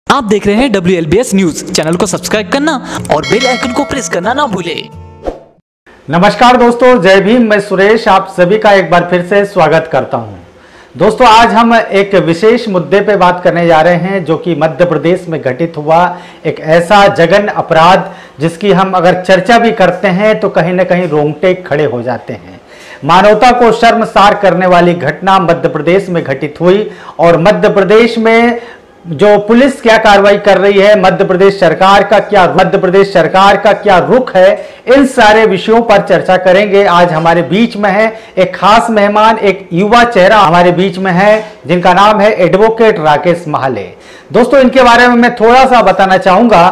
आप देख रहे हैं WLBS न्यूज। चैनल को सब्सक्राइब करना और बेल आइकन को प्रेस करना ना भूलें। नमस्कार दोस्तों, जय भीम। मैं सुरेश आप सभी का एक बार फिर से स्वागत करता हूं। दोस्तों, आज हम एक विशेष मुद्दे पे बात करने जा रहे हैं जो कि मध्य प्रदेश में घटित हुआ एक ऐसा जघन्य अपराध जिसकी हम अगर चर्चा भी करते हैं तो कहीं ना कहीं रोंगटे खड़े हो जाते हैं। मानवता को शर्मसार करने वाली घटना मध्य प्रदेश में घटित हुई और मध्य प्रदेश में जो पुलिस क्या कार्रवाई कर रही है, मध्य प्रदेश सरकार का क्या रुख है, इन सारे विषयों पर चर्चा करेंगे। आज हमारे बीच में है एक खास मेहमान, एक युवा चेहरा हमारे बीच में है जिनका नाम है एडवोकेट राकेश महाले। दोस्तों, इनके बारे में मैं थोड़ा सा बताना चाहूंगा।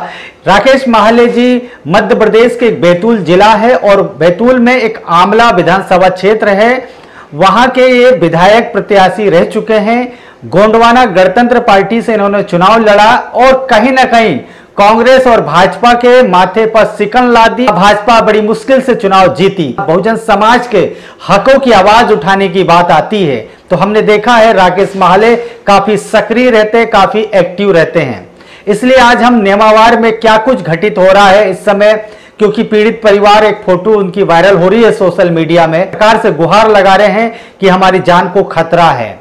राकेश महाले जी मध्य प्रदेश के बैतूल जिला है और बैतूल में एक आमला विधानसभा क्षेत्र है, वहां के ये विधायक प्रत्याशी रह चुके हैं। गोंडवाना गणतंत्र पार्टी से इन्होंने चुनाव लड़ा और कहीं ना कहीं कांग्रेस और भाजपा के माथे पर सिकन ला दी। भाजपा बड़ी मुश्किल से चुनाव जीती। बहुजन समाज के हकों की आवाज उठाने की बात आती है तो हमने देखा है राकेश महाले काफी सक्रिय रहते, काफी एक्टिव रहते हैं। इसलिए आज हम नेमावार में क्या कुछ घटित हो रहा है इस समय, क्योंकि पीड़ित परिवार एक फोटो उनकी वायरल हो रही है सोशल मीडिया में, सरकार से गुहार लगा रहे हैं कि हमारी जान को खतरा है।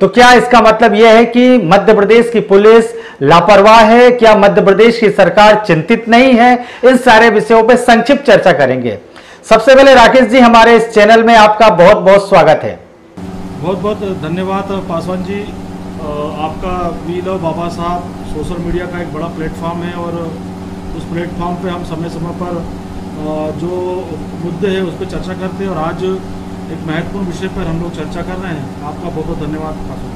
तो क्या इसका मतलब यह है कि मध्य प्रदेश की पुलिस लापरवाह है? क्या मध्य प्रदेश की सरकार चिंतित नहीं है? इन सारे विषयों पर संक्षिप्त चर्चा करेंगे। सबसे पहले राकेश जी, हमारे इस चैनल में आपका बहुत बहुत स्वागत है। बहुत बहुत धन्यवाद पासवान जी। आपका वी लव बाबा साहब सोशल मीडिया का एक बड़ा प्लेटफॉर्म है और उस प्लेटफॉर्म पे हम समय समय पर जो मुद्दे हैं उस पर चर्चा करते हैं और आज एक महत्वपूर्ण विषय पर हम लोग चर्चा कर रहे हैं। आपका बहुत बहुत धन्यवाद पासवान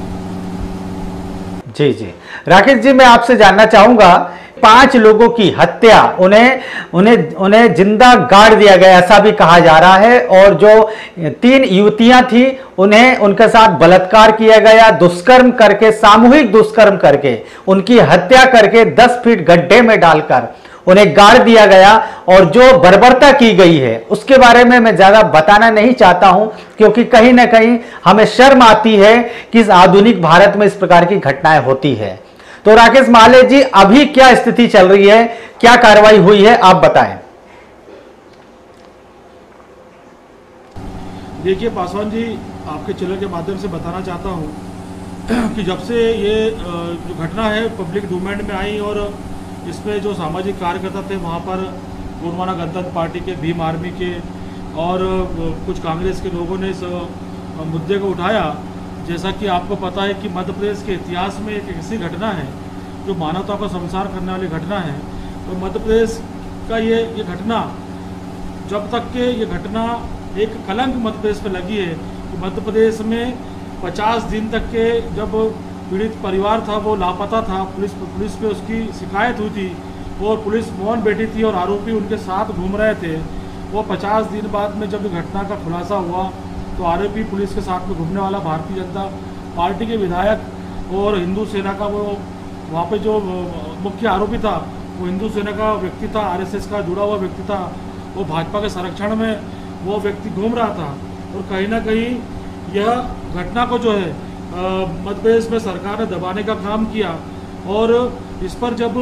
जी। जी राकेश जी, मैं आपसे जानना चाहूंगा, 5 लोगों की हत्या, उन्हें जिंदा गाड़ दिया गया ऐसा भी कहा जा रहा है और जो 3 युवतियां थी उन्हें उनके साथ बलात्कार किया गया, दुष्कर्म करके, सामूहिक दुष्कर्म करके, उनकी हत्या करके 10 फीट गड्ढे में डालकर उन्हें गाड़ दिया गया। और जो बर्बरता की गई है उसके बारे में मैं ज्यादा बताना नहीं चाहता हूं क्योंकि कहीं ना कहीं हमें शर्म आती है कि इस आधुनिक भारत में इस प्रकार की घटनाएं होती है। तो राकेश महाले जी, अभी क्या स्थिति चल रही है, क्या कार्रवाई हुई है, आप बताएं। देखिए पासवान जी, आपके चैनल के माध्यम से बताना चाहता हूं कि जब से ये जो घटना है पब्लिक डोमेन में आई और इसमें जो सामाजिक कार्यकर्ता थे वहाँ पर गोंडवाना गणतंत्र पार्टी के, भीम आर्मी के और कुछ कांग्रेस के लोगों ने इस मुद्दे को उठाया। जैसा कि आपको पता है कि मध्य प्रदेश के इतिहास में एक ऐसी घटना है जो मानवता को शर्मसार करने वाली घटना है। तो मध्य प्रदेश का ये घटना, जब तक के ये घटना एक कलंक मध्य प्रदेश पर लगी है कि मध्य प्रदेश में 50 दिन तक के जब पीड़ित परिवार था वो लापता था, पुलिस पे उसकी शिकायत हुई थी और पुलिस मौन बैठी थी और आरोपी उनके साथ घूम रहे थे। वो 50 दिन बाद में जब घटना का खुलासा हुआ तो आरोपी पुलिस के साथ में घूमने वाला भारतीय जनता पार्टी के विधायक और हिंदू सेना का वो वहाँ पे जो मुख्य आरोपी था वो हिंदू सेना का व्यक्ति था, RSS का जुड़ा हुआ व्यक्ति था। वो भाजपा के संरक्षण में वो व्यक्ति घूम रहा था और कहीं ना कहीं यह घटना को जो है मध्य प्रदेश में सरकार ने दबाने का काम किया और इस पर जब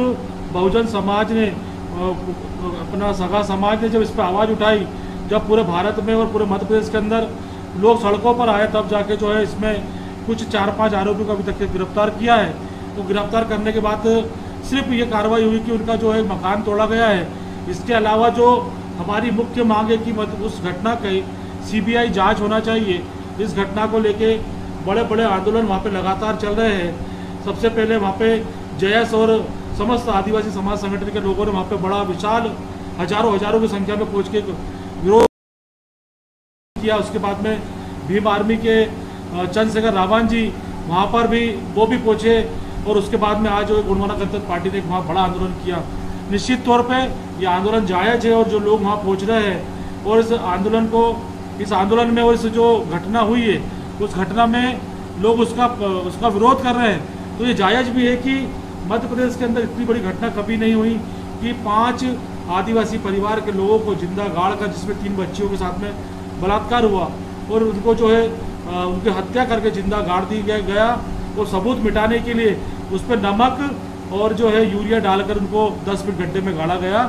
बहुजन समाज ने, अपना सगा समाज ने जब इस पर आवाज़ उठाई, जब पूरे भारत में और पूरे मध्य प्रदेश के अंदर लोग सड़कों पर आए, तब जाके जो है इसमें कुछ 4-5 आरोपियों को अभी तक गिरफ्तार किया है। तो गिरफ्तार करने के बाद सिर्फ ये कार्रवाई हुई कि उनका जो है मकान तोड़ा गया है। इसके अलावा जो हमारी मुख्य मांग है कि उस घटना की CBI जाँच होना चाहिए। इस घटना को लेके बड़े बड़े आंदोलन वहाँ पे लगातार चल रहे हैं। सबसे पहले वहाँ पे JS और समस्त आदिवासी समाज संगठन के लोगों ने वहाँ पे बड़ा विशाल हजारों की संख्या में पहुँच के विरोध किया। उसके बाद में भीम आर्मी के चंद्रशेखर रावण जी वहाँ पर भी वो भी पहुँचे और उसके बाद में आज गोंडवाना गणतंत्र पार्टी ने वहाँ बड़ा आंदोलन किया। निश्चित तौर पर यह आंदोलन जायज़ है और जो लोग वहाँ पहुँच रहे हैं और इस आंदोलन में और इस जो घटना हुई है उस घटना में लोग उसका विरोध कर रहे हैं। तो ये जायज़ भी है कि मध्य प्रदेश के अंदर इतनी बड़ी घटना कभी नहीं हुई कि 5 आदिवासी परिवार के लोगों को जिंदा गाड़ कर, जिसमें 3 बच्चियों के साथ में बलात्कार हुआ और उनको जो है उनकी हत्या करके जिंदा गाड़ दी गया और सबूत मिटाने के लिए उस पर नमक और जो है यूरिया डालकर उनको 10 फीट गड्ढे में गाड़ा गया।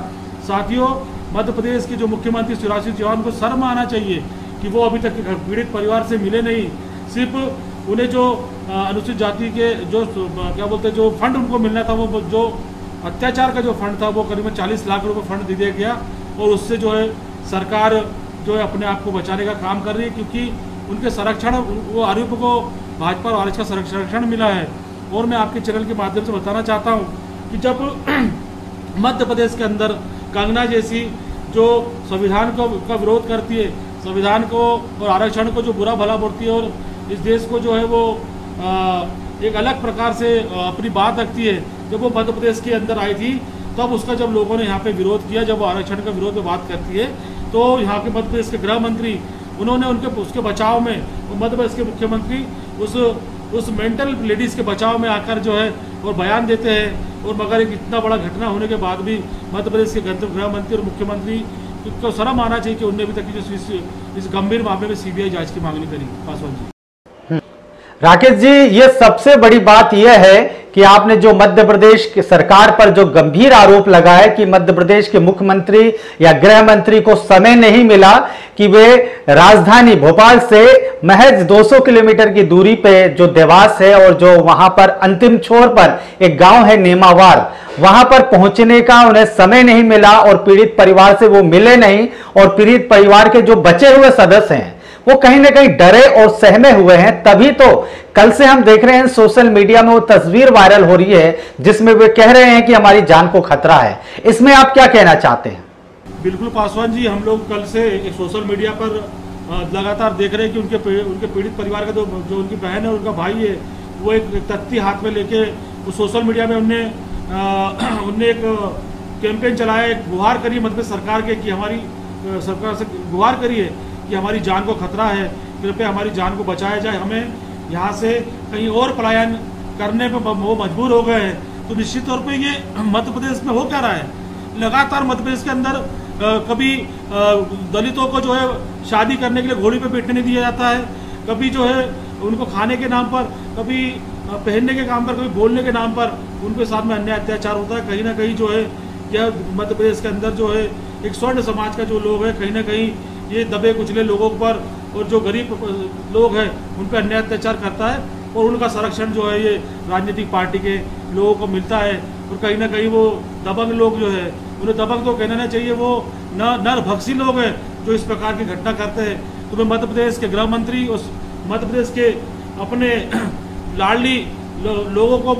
साथियों, मध्य प्रदेश के जो मुख्यमंत्री शिवराज सिंह चौहान को शर्म आना चाहिए कि वो अभी तक पीड़ित परिवार से मिले नहीं। सिर्फ उन्हें जो अनुसूचित जाति के जो क्या बोलते हैं जो फंड उनको मिलना था, वो जो अत्याचार का जो फंड था वो करीबन 40 लाख रुपए फंड दे दिया गया और उससे जो है सरकार जो है अपने आप को बचाने का काम कर रही है, क्योंकि उनके संरक्षण वो आरोप को भाजपा और आरएस का संरक्षण मिला है। और मैं आपके चैनल के माध्यम से बताना चाहता हूँ कि जब मध्य प्रदेश के अंदर कंगना जैसी जो संविधान का विरोध करती है, संविधान को और आरक्षण को जो बुरा भला बोलती है और इस देश को जो है वो एक अलग प्रकार से अपनी बात रखती है, जब वो मध्य प्रदेश के अंदर आई थी तब उसका जब लोगों ने यहाँ पे विरोध किया, जब वो आरक्षण का विरोध में बात करती है, तो यहाँ के मध्य प्रदेश के गृह मंत्री उन्होंने उसके बचाव में, मध्य प्रदेश के मुख्यमंत्री उस मेंटल लेडीज के बचाव में आकर जो है और बयान देते हैं। और मगर एक इतना बड़ा घटना होने के बाद भी मध्य प्रदेश के गृह मंत्री और मुख्यमंत्री को शर्म आना चाहिए कि उनने अभी तक इस गंभीर मामले में सीबीआई जांच की मांग नहीं करी। पासवान जी, राकेश जी, ये सबसे बड़ी बात यह है कि आपने जो मध्य प्रदेश की सरकार पर जो गंभीर आरोप लगाया कि मध्य प्रदेश के मुख्यमंत्री या गृह मंत्री को समय नहीं मिला कि वे राजधानी भोपाल से महज 200 किलोमीटर की दूरी पे जो देवास है और जो वहां पर अंतिम छोर पर एक गांव है नेमावार, वहां पर पहुंचने का उन्हें समय नहीं मिला और पीड़ित परिवार से वो मिले नहीं और पीड़ित परिवार के जो बचे हुए सदस्य हैं वो कहीं ना कहीं डरे और सहमे हुए हैं। तभी तो कल से हम देख रहे हैं सोशल मीडिया में वो तस्वीर वायरल हो रही है जिसमें वे कह रहे हैं कि हमारी जान को खतरा है। इसमें आप क्या कहना चाहते हैं? बिल्कुल पासवान जी, हम लोग कल से एक सोशल मीडिया पर लगातार देख रहे हैं कि उनके पीड़ित परिवार का जो उनकी बहन है, उनका भाई है, वो एक तख्ती हाथ में लेके उस सोशल मीडिया में उनने एक कैंपेन चलाया, एक गुहार करी मध्य सरकार के कि हमारी सरकार से गुहार करिए कि हमारी जान को खतरा है, कृपया हमारी जान को बचाया जाए, हमें यहाँ से कहीं और पलायन करने पर वो मजबूर हो गए हैं। तो निश्चित तौर पे ये मध्य प्रदेश में हो क्या रहा है, लगातार मध्य प्रदेश के अंदर कभी दलितों को जो है शादी करने के लिए घोड़ी पे बैठने नहीं दिया जाता है, कभी जो है उनको खाने के नाम पर, कभी पहनने के काम पर, कभी बोलने के नाम पर उनके साथ में अन्याय अत्याचार होता है। कहीं ना कहीं जो है यह मध्य प्रदेश के अंदर जो है एक स्वर्ण समाज का जो लोग है, कहीं ना कहीं ये दबे कुचले लोगों पर और जो गरीब लोग हैं उन पर अन्याय अत्याचार करता है और उनका संरक्षण जो है ये राजनीतिक पार्टी के लोगों को मिलता है। और कहीं ना कहीं वो दबंग लोग जो है, उन्हें दबंग तो कहना नहीं चाहिए, वो नरभक्षी लोग हैं जो इस प्रकार की घटना करते हैं। तो मैं मध्य प्रदेश के गृह मंत्री, उस मध्य प्रदेश के अपने लाडली लोगों को,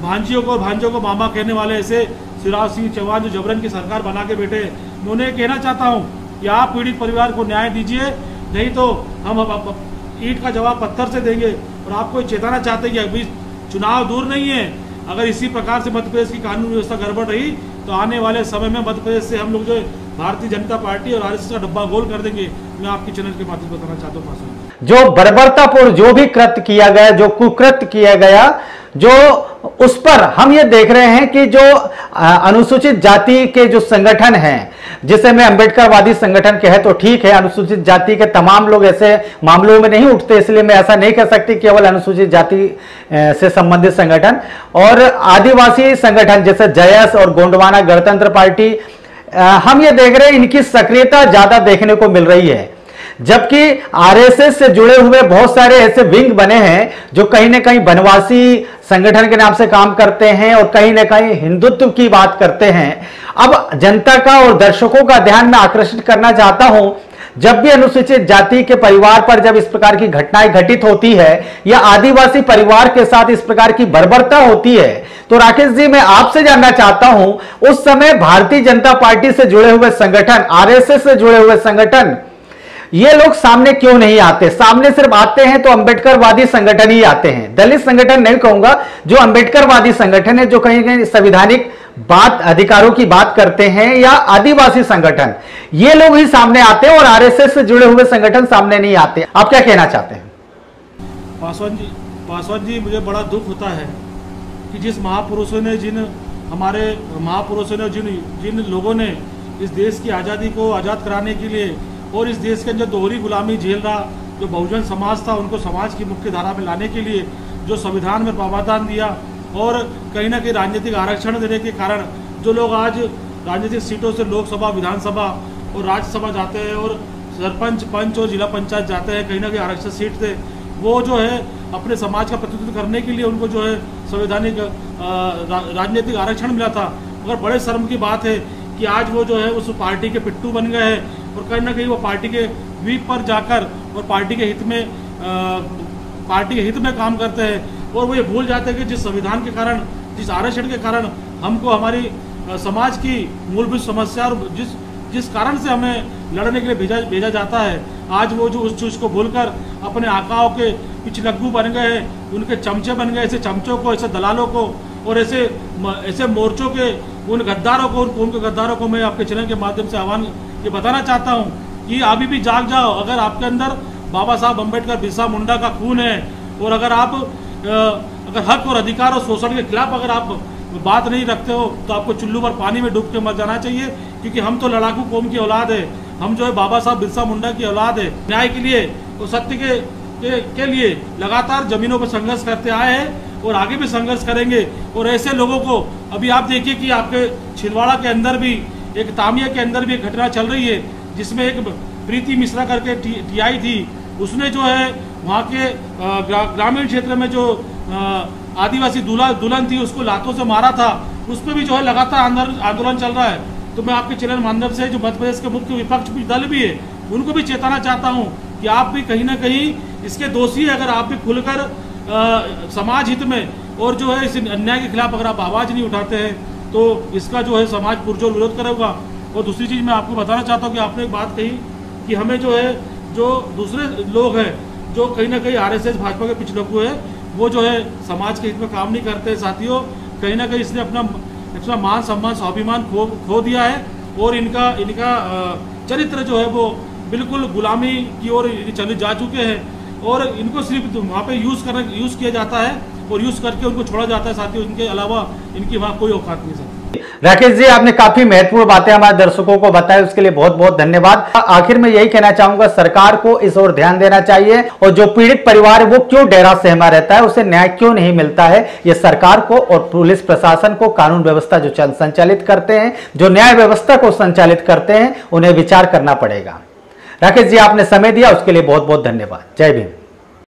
भांजियों को मामा कहने वाले ऐसे शिवराज सिंह चौहान जो जबरन की सरकार बना के बैठे, मैं उन्हें कहना चाहता हूँ कि आप पीड़ित परिवार को न्याय दीजिए, नहीं तो हम ईंट का जवाब पत्थर से देंगे। और आपको चेताना चाहते हैं कि अभी चुनाव दूर नहीं है, अगर इसी प्रकार से मध्य प्रदेश की कानून व्यवस्था गड़बड़ रही तो आने वाले समय में मध्य प्रदेश से हम लोग जो भारतीय जनता पार्टी और आरएसएस का डब्बा गोल कर देंगे। मैं आपके चैनल के माध्यम से बताना चाहता हूँ, जो बर्बरतापूर्ण जो भी कृत्य किया गया, जो कुकृत्य किया गया, जो उस पर हम ये देख रहे हैं कि जो अनुसूचित जाति के जो संगठन हैं, जिसे मैं अंबेडकरवादी संगठन कहे तो ठीक है, अनुसूचित जाति के तमाम लोग ऐसे मामलों में नहीं उठते, इसलिए मैं ऐसा नहीं कह सकती केवल अनुसूचित जाति से संबंधित संगठन, और आदिवासी संगठन जैसे जयस और गोंडवाना गणतंत्र पार्टी, हम ये देख रहे हैं इनकी सक्रियता ज्यादा देखने को मिल रही है। जबकि आरएसएस से जुड़े हुए बहुत सारे ऐसे विंग बने हैं जो कहीं ना कहीं वनवासी संगठन के नाम से काम करते हैं और कहीं ना कहीं हिंदुत्व की बात करते हैं। अब जनता का और दर्शकों का ध्यान मैं आकर्षित करना चाहता हूं, जब भी अनुसूचित जाति के परिवार पर जब इस प्रकार की घटनाएं घटित होती है या आदिवासी परिवार के साथ इस प्रकार की बर्बरता होती है, तो राकेश जी मैं आपसे जानना चाहता हूं, उस समय भारतीय जनता पार्टी से जुड़े हुए संगठन, आरएसएस से जुड़े हुए संगठन, ये लोग सामने क्यों नहीं आते? सामने सिर्फ आते हैं तो अंबेडकरवादी संगठन ही आते हैं, दलित संगठन नहीं कहूंगा, जो अंबेडकरवादी संगठन है, जो कहीं कहीं संवैधानिक बात, अधिकारों की बात करते हैं, या आदिवासी संगठन, ये लोग ही सामने आते हैं और आरएसएस से जुड़े हुए संगठन सामने नहीं आते। आप क्या कहना चाहते हैं? पासवान जी, मुझे बड़ा दुख होता है कि जिस महापुरुषों ने, हमारे महापुरुषों ने, जिन लोगों ने इस देश की आज़ादी को आज़ाद कराने के लिए और इस देश के अंदर दोहरी गुलामी झेल रहा जो बहुजन समाज था, उनको समाज की मुख्य धारा में लाने के लिए जो संविधान में प्रावधान दिया और कहीं ना कहीं राजनीतिक आरक्षण देने के कारण जो लोग आज राजनीतिक सीटों से लोकसभा, विधानसभा और राज्यसभा जाते हैं और सरपंच, पंच और जिला पंचायत जाते हैं, कहीं ना कहीं आरक्षित सीट थे, वो जो है अपने समाज का प्रतिनिधित्व करने के लिए उनको जो है संवैधानिक राजनीतिक आरक्षण मिला था। मगर बड़े शर्म की बात है कि आज वो जो है उस पार्टी के पिट्ठू बन गए हैं और कहीं ना कहीं वो पार्टी के व्हीप पर जाकर और पार्टी के हित में काम करते हैं और वो ये भूल जाते हैं कि जिस संविधान के कारण, जिस आरक्षण के कारण हमको हमारी समाज की मूलभूत समस्या और जिस कारण से हमें लड़ने के लिए भेजा जाता है, आज वो जो उस चीज़ को भूलकर अपने आकाओं के पिछलग्गू बन गए, उनके चमचे बन गए। ऐसे चमचों को, ऐसे दलालों को और ऐसे मोर्चों के उन गद्दारों को, उनके गद्दारों को मैं आपके चैनल के माध्यम से आह्वान ये बताना चाहता हूँ कि अभी भी जाग जाओ। अगर आपके अंदर बाबा साहब अम्बेडकर, बिरसा मुंडा का खून है और अगर आप अगर हक और अधिकार और शोषण के खिलाफ अगर आप बात नहीं रखते हो तो आपको चुल्लू पर पानी में डूब के मर जाना चाहिए, क्योंकि हम तो लड़ाकू कौम की औलाद है। हम जो है बाबा साहब बिरसा मुंडा की औलाद है। न्याय के लिए और सत्य के लिए लगातार जमीनों पर संघर्ष करते आए हैं और आगे भी संघर्ष करेंगे। और ऐसे लोगों को अभी आप देखिए कि आपके छिंदवाड़ा के अंदर भी, एक तामिया के अंदर भी एक घटना चल रही है जिसमें एक प्रीति मिश्रा करके टीआई थी, उसने जो है वहाँ के ग्रामीण क्षेत्र में जो आदिवासी दुल्हन थी उसको लातों से मारा था, उस पर भी जो है लगातार आंदोलन चल रहा है। तो मैं आपके चैनल माध्यम से जो मध्य प्रदेश के मुख्य विपक्ष दल भी है उनको भी चेताना चाहता हूँ कि आप भी कहीं ना कहीं इसके दोषी है। अगर आप भी खुलकर समाज हित में और जो है इस अन्याय के खिलाफ अगर आप आवाज़ नहीं उठाते हैं तो इसका जो है समाज पुरजोर विरोध करेगा। और दूसरी चीज़ मैं आपको बताना चाहता हूँ कि आपने एक बात कही कि हमें जो है जो दूसरे लोग हैं जो कहीं ना कहीं आरएसएस भाजपा के पिछलग्गू है, वो जो है समाज के हित में काम नहीं करते। साथियों, कहीं ना कहीं इसने अपना मान सम्मान, स्वाभिमान खो दिया है और इनका चरित्र जो है वो बिल्कुल गुलामी की ओर चले जा चुके हैं और इनको सिर्फ वहाँ पे यूज़ किया जाता है और यूज़ करके उनको छोड़ा जाता है। साथियों, इनके अलावा इनकी वहाँ कोई औकात नहीं सकती। राकेश जी, आपने काफी महत्वपूर्ण बातें हमारे दर्शकों को बताई, उसके लिए बहुत बहुत धन्यवाद। आखिर में यही कहना चाहूंगा, सरकार को इस ओर ध्यान देना चाहिए और जो पीड़ित परिवार है वो क्यों डेरा सहमा रहता है, उसे न्याय क्यों नहीं मिलता है, ये सरकार को और पुलिस प्रशासन को, कानून व्यवस्था जो संचालित करते हैं, जो न्याय व्यवस्था को संचालित करते हैं, उन्हें विचार करना पड़ेगा। राकेश जी, आपने समय दिया उसके लिए बहुत बहुत धन्यवाद। जय भीम।